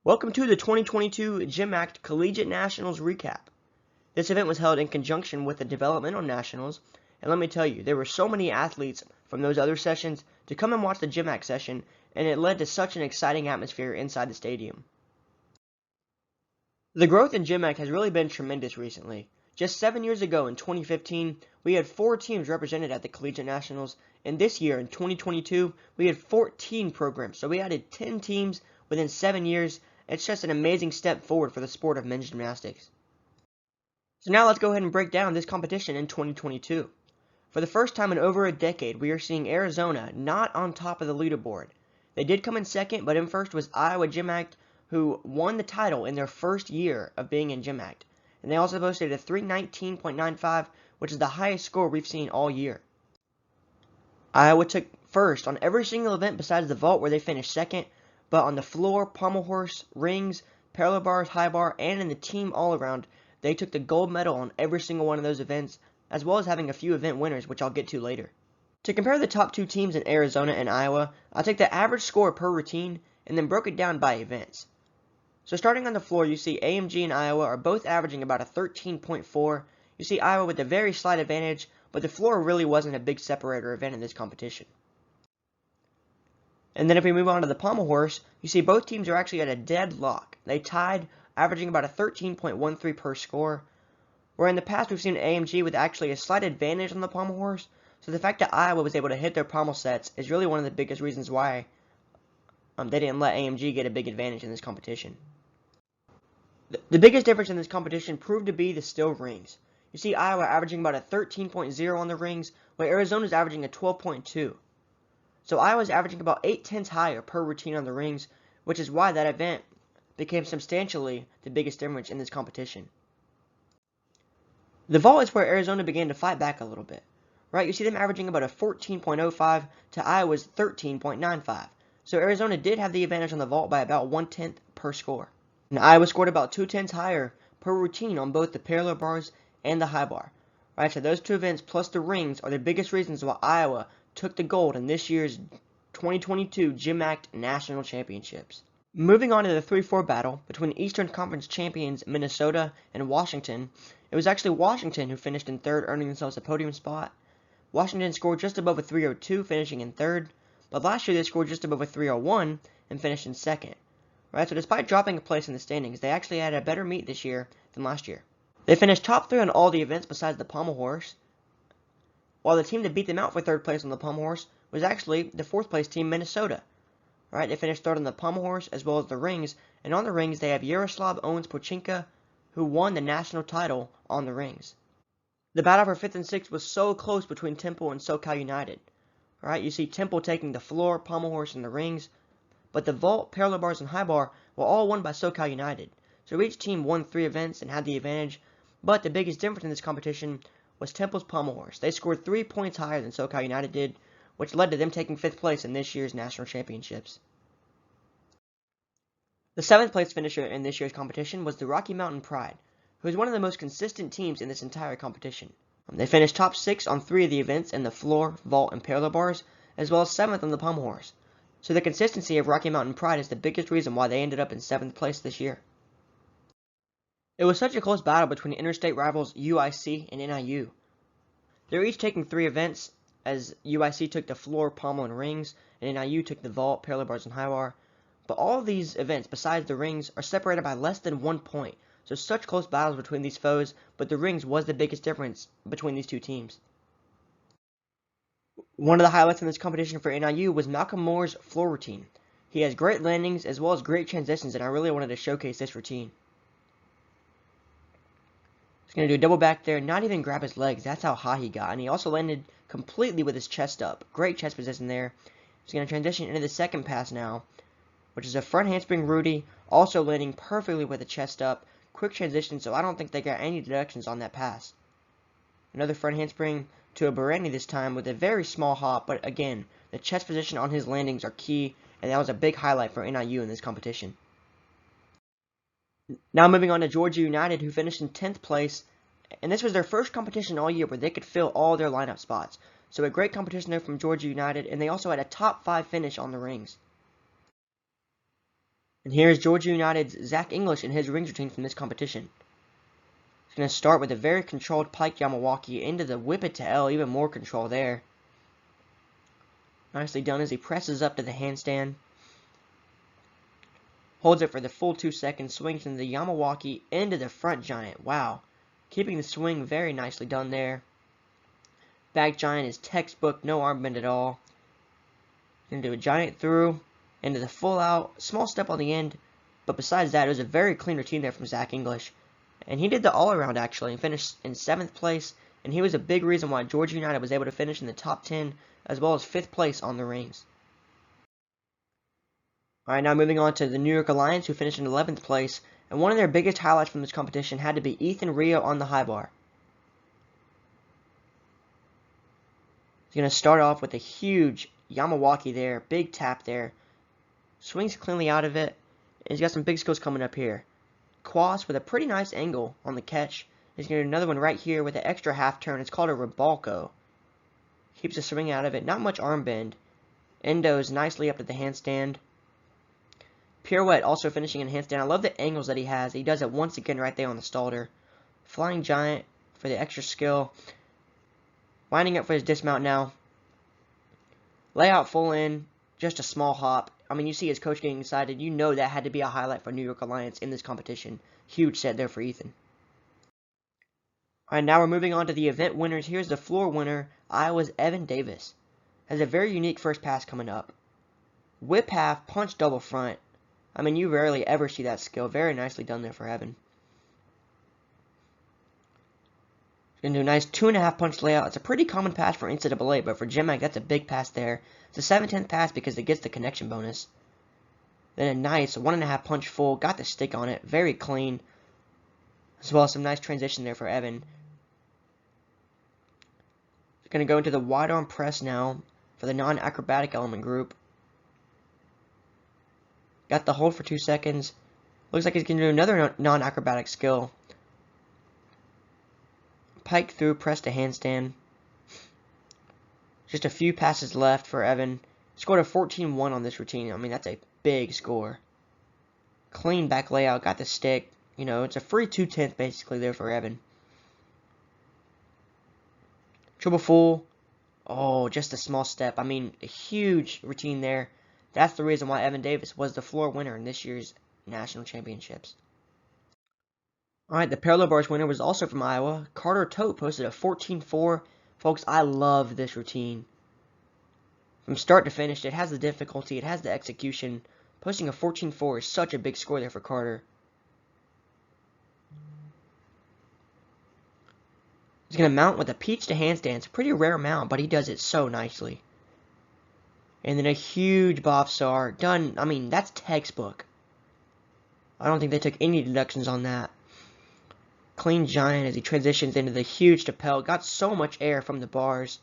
Welcome to the 2022 GymACT Collegiate Nationals recap. This event was held in conjunction with the Developmental Nationals, and let me tell you, there were so many athletes from those other sessions to come and watch the GymACT session, and it led to such an exciting atmosphere inside the stadium. The growth in GymACT has really been tremendous recently. Just 7 years ago in 2015, we had 4 teams represented at the Collegiate Nationals, and this year in 2022, we had 14 programs, so we added 10 teams within 7 years. It's just an amazing step forward for the sport of men's gymnastics. So now let's go ahead and break down this competition in 2022. For the first time in over a decade, we are seeing Arizona not on top of the leaderboard. They did come in second, but in first was Iowa GymACT, who won the title in their first year of being in GymACT. And they also posted a 319.95, which is the highest score we've seen all year. Iowa took first on every single event besides the vault, where they finished second. But on the floor, pommel horse, rings, parallel bars, high bar, and in the team all-around, they took the gold medal on every single one of those events, as well as having a few event winners, which I'll get to later. To compare the top 2 teams in Arizona and Iowa, I'll take the average score per routine and then broke it down by events. So starting on the floor, you see AMG and Iowa are both averaging about a 13.4. You see Iowa with a very slight advantage, but the floor really wasn't a big separator event in this competition. And then if we move on to the pommel horse, you see both teams are actually at a deadlock. They tied, averaging about a 13.13 per score, where in the past we've seen AMG with actually a slight advantage on the pommel horse. So the fact that Iowa was able to hit their pommel sets is really one of the biggest reasons why they didn't let AMG get a big advantage in this competition. The biggest difference in this competition proved to be the steel rings. You see Iowa averaging about a 13.0 on the rings, while Arizona's averaging a 12.2. So Iowa's averaging about 0.8 higher per routine on the rings, which is why that event became substantially the biggest difference in this competition. The vault is where Arizona began to fight back a little bit, right? You see them averaging about a 14.05 to Iowa's 13.95. So Arizona did have the advantage on the vault by about 1/10 per score. And Iowa scored about 0.2 higher per routine on both the parallel bars and the high bar. Right, so those 2 events plus the rings are the biggest reasons why Iowa took the gold in this year's 2022 GymACT National Championships. Moving on to the 3-4 battle between Eastern Conference champions Minnesota and Washington, it was actually Washington who finished in third, earning themselves a podium spot. Washington scored just above a 302, finishing in third, but last year they scored just above a 301 and finished in second. Right, so despite dropping a place in the standings, they actually had a better meet this year than last year. They finished top 3 on all the events besides the pommel horse, while the team that beat them out for third place on the pommel horse was actually the 4th place team, Minnesota. Right, they finished third on the pommel horse as well as the rings, and on the rings they have Yaroslav Owens-Pochinka, who won the national title on the rings. The battle for 5th and 6th was so close between Temple and SoCal United. Right, you see Temple taking the floor, pommel horse, and the rings, but the vault, parallel bars, and high bar were all won by SoCal United. So each team won 3 events and had the advantage, but the biggest difference in this competition was Temple's pommel horse. They scored 3 points higher than SoCal United did, which led to them taking 5th place in this year's national championships. The 7th place finisher in this year's competition was the Rocky Mountain Pride, who is one of the most consistent teams in this entire competition. They finished top 6 on 3 of the events in the floor, vault, and parallel bars, as well as 7th on the pommel horse. So the consistency of Rocky Mountain Pride is the biggest reason why they ended up in 7th place this year. It was such a close battle between Interstate Rivals, UIC, and NIU. They were each taking 3 events, as UIC took the floor, pommel, and rings, and NIU took the vault, parallel bars, and high bar. But all of these events, besides the rings, are separated by less than 1 point. So such close battles between these foes, but the rings was the biggest difference between these 2 teams. One of the highlights in this competition for NIU was Malcolm Moore's floor routine. He has great landings as well as great transitions, and I really wanted to showcase this routine. He's going to do a double back there, not even grab his legs. That's how high he got. And he also landed completely with his chest up. Great chest position there. He's going to transition into the second pass now, which is a front handspring Rudy, also landing perfectly with the chest up. Quick transition, so I don't think they got any deductions on that pass. Another front handspring to a Barani this time with a very small hop, but again, the chest position on his landings are key, and that was a big highlight for NIU in this competition. Now moving on to Georgia United, who finished in 10th place, and this was their first competition all year where they could fill all their lineup spots. So a great competition there from Georgia United, and they also had a top 5 finish on the rings. And here's Georgia United's Zach English in his rings routine from this competition. He's going to start with a very controlled pike Yamawaki into the whip it to L, even more control there. Nicely done as he presses up to the handstand. Holds it for the full 2 seconds, swings into the Yamawaki into the front giant. Wow. Keeping the swing very nicely done there. Back giant is textbook, no arm bend at all. Going to do a giant through into the full out, small step on the end. But besides that, it was a very clean routine there from Zach English. And he did the all-around actually and finished in 7th place. And he was a big reason why Georgia United was able to finish in the top 10 as well as 5th place on the rings. Alright, now moving on to the New York Alliance, who finished in 11th place. And one of their biggest highlights from this competition had to be Ethan Rio on the high bar. He's going to start off with a huge Yamawaki there, big tap there. Swings cleanly out of it. And he's got some big skills coming up here. Quas with a pretty nice angle on the catch. He's going to do another one right here with an extra half turn. It's called a Ribalco. Keeps the swing out of it. Not much arm bend. Endos nicely up to the handstand. Pirouette also finishing in handstand. I love the angles that he has. He does it once again right there on the Stalder. Flying giant for the extra skill. Winding up for his dismount now. Layout full in. Just a small hop. I mean, you see his coach getting excited. You know that had to be a highlight for New York Alliance in this competition. Huge set there for Ethan. Alright, now we're moving on to the event winners. Here's the floor winner, Iowa's Evan Davis. Has a very unique first pass coming up. Whip half, punch double front. I mean, you rarely ever see that skill. Very nicely done there for Evan. Going to do a nice 2.5 punch layout. It's a pretty common pass for NCAA, but for GymACT, that's a big pass there. It's a 7/10 pass because it gets the connection bonus. Then a nice 1.5 punch full. Got the stick on it. Very clean. As well as some nice transition there for Evan. Going to go into the wide arm press now for the non-acrobatic element group. Got the hold for 2 seconds. Looks like he's going to do another non-acrobatic skill. Pike through, press to handstand. Just a few passes left for Evan. Scored a 14-1 on this routine. I mean, that's a big score. Clean back layout, got the stick. You know, it's a free 2/10 basically there for Evan. Triple full. Oh, just a small step. I mean, a huge routine there. That's the reason why Evan Davis was the floor winner in this year's national championships. Alright, the parallel bars winner was also from Iowa. Carter Topp posted a 14-4. Folks, I love this routine. From start to finish, it has the difficulty, it has the execution. Posting a 14-4 is such a big score there for Carter. He's going to mount with a peach to handstand. It's a pretty rare mount, but he does it so nicely. And then a huge bob star. Done, I mean, that's textbook. I don't think they took any deductions on that. Clean giant as he transitions into the huge lapel. Got so much air from the bars.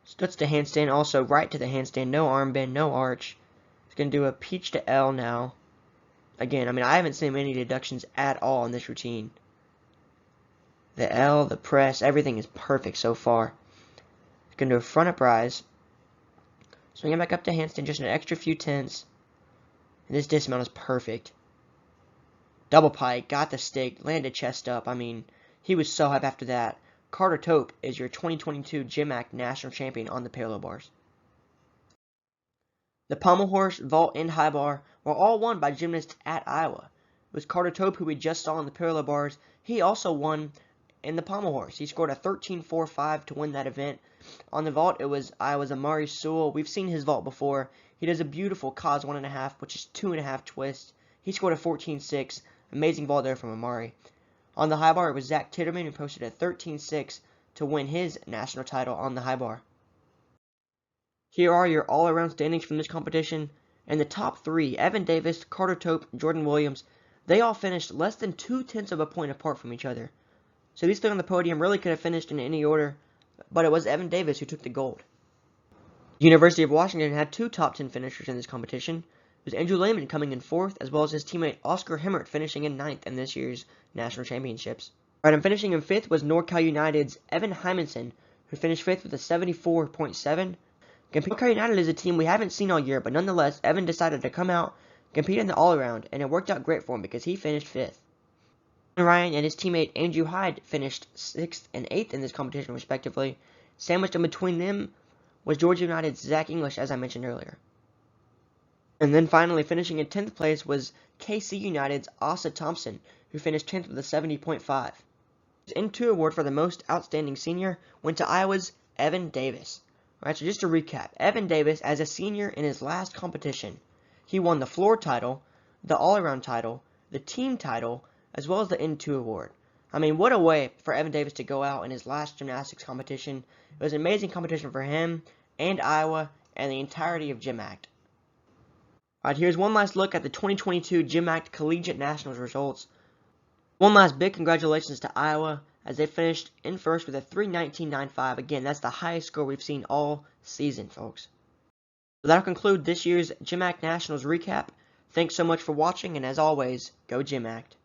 Struts to handstand, also right to the handstand. No arm bend, no arch. He's going to do a peach to L now. Again, I mean, I haven't seen any deductions at all in this routine. The L, the press, everything is perfect so far. He's going to do a front up rise. Swinging back up to handstand, just an extra few tenths. And this dismount is perfect. Double pike, got the stick, landed chest up. I mean, he was so hyped after that. Carter Topp is your 2022 GymACT National Champion on the parallel bars. The pommel horse, vault, and high bar were all won by gymnasts at Iowa. It was Carter Topp, who we just saw in the parallel bars. He also won in the pommel horse. He scored a 13.45 to win that event. On the vault, it was Iowa's Amari Sewell. We've seen his vault before. He does a beautiful cos 1.5, which is 2.5 twist. He scored a 14.6. Amazing vault there from Amari. On the high bar, it was Zach Titterman, who posted a 13.6 to win his national title on the high bar. Here are your all-around standings from this competition. And the top three, Evan Davis, Carter Topp, Jordan Williams, they all finished less than 0.2 of a point apart from each other. So these three on the podium really could have finished in any order, but it was Evan Davis who took the gold. University of Washington had two top 10 finishers in this competition. It was Andrew Lehman coming in 4th, as well as his teammate Oscar Hemmert finishing in 9th in this year's national championships. Alright, and finishing in 5th was NorCal United's Evan Hymanson, who finished 5th with a 74.7. Collegiate United is a team we haven't seen all year, but nonetheless, Evan decided to come out, compete in the all-around, and it worked out great for him because he finished 5th. Ryan and his teammate Andrew Hyde finished 6th and 8th in this competition respectively. Sandwiched in between them was Georgia United's Zach English, as I mentioned earlier. And then finally finishing in 10th place was KC United's Asa Thompson, who finished 10th with a 70.5. The N2 award for the most outstanding senior went to Iowa's Evan Davis. Alright, so just to recap, Evan Davis, as a senior in his last competition, he won the floor title, the all-around title, the team title, as well as the N2 award. I mean, what a way for Evan Davis to go out in his last gymnastics competition. It was an amazing competition for him and Iowa and the entirety of GymACT. Alright, here's one last look at the 2022 GymACT Collegiate Nationals results. One last big congratulations to Iowa as they finished in first with a 3:19.95. Again, that's the highest score we've seen all season, folks. So that'll conclude this year's GymACT Nationals recap. Thanks so much for watching, and as always, go GymACT.